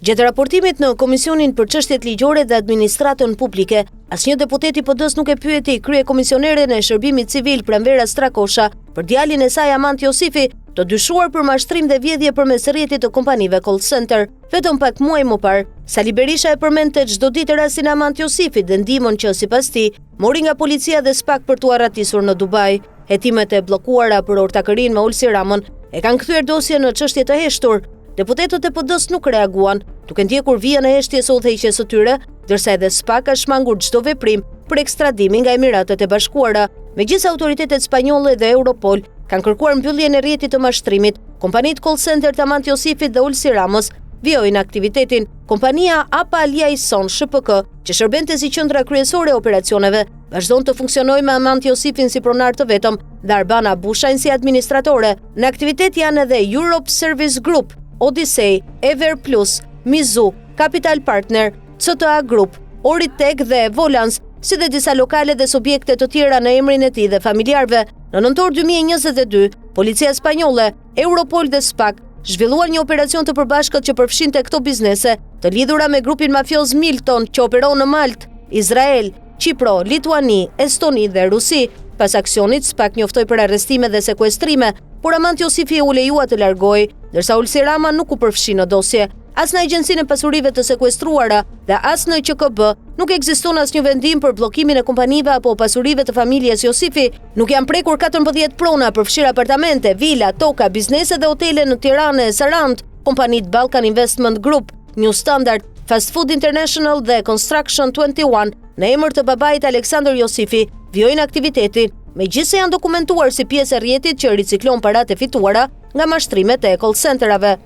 Gjatë raportimit në Komisionin për Çështjet Ligjore dhe Administratën Publike, asnjë deputet i PD-s nuk e pyeti kryekomisionerin e Shërbimit Civil Pranvera Strakosha për djalin e saj Amant Josifi, të dyshuar për mashtrim dhe vjedhje përmes rrjetit të kompanive call center. Vetëm pak muaj më parë, Sali Berisha e përmendte çdo ditë rastin Amant Josifit dhe ndihmën që sipas tij mori nga policia dhe SPAK për t'u arratisur në Dubai. Hetimet e bllokuara për ortakërinë me Ulsi Ramën e kanë kthyer dosjen në çështje të heshtur. Deputetët e PD-s nuk reaguan, duke ndjekur vijën e heshtjes së udhëheqjes së tyre, ndërsa edhe SPAK ka shmangur çdo veprim për ekstradimin nga Emiratet e Bashkuara. Megjithëse autoritetet spanjolle dhe Europol kanë kërkuar mbylljen e rrjetit të mashtrimit, kompanitë call center të Amant Josifit dhe Ulsi Ramës vijojnë aktivitetin. Kompania APA Liaison SHPK, që shërbente si qendra kryesore e operacioneve, vazhdon të funksionojë me Amant Josifin si pronar të vetëm dhe Arbana Bushajn si administratore. Në aktivitet janë edhe Europe Service Group, Odyssey, Ever Plus, Mizu, Capital Partner, CTA Group, Oritek dhe Volans, si dhe disa lokale dhe subjekte të tjera në emrin e tij dhe familjarëve. Në nëntor 2022, policia spanjolle, Europol dhe SPAK zhvilluan një operacion të përbashkët që përfshinte këto biznese të lidhura me grupin mafioz Milton që operon në Maltë, Izrael, Qipro, Lituani, Estoni dhe Rusi. Pas aksionit, SPAK njoftoi për arrestime dhe sekuestrime, por Amant Josifi u lejua të largohej, ndërsa Ulsi Rama nuk u përfshi në dosje. As në Agjencinë e Pasurive të Sekuestruara dhe as në QKB nuk ekziston asnjë vendim për bllokimin e kompanive apo pasurive të familjes Josifi. Nuk janë prekur 14 prona përfshirë apartamente, vila, toka, biznese dhe hotele në Tiranë, Sarandë, kompanitë Balkan Investment Group, New Standard, Fast Food International dhe Construction 21 në emër të babait Aleksandër Josifi vijojnë aktivitetin, megjithëse janë dokumentuar si pjesë e rrjetit që riciklon paratë e fituara nga mashtrimet e call centerave.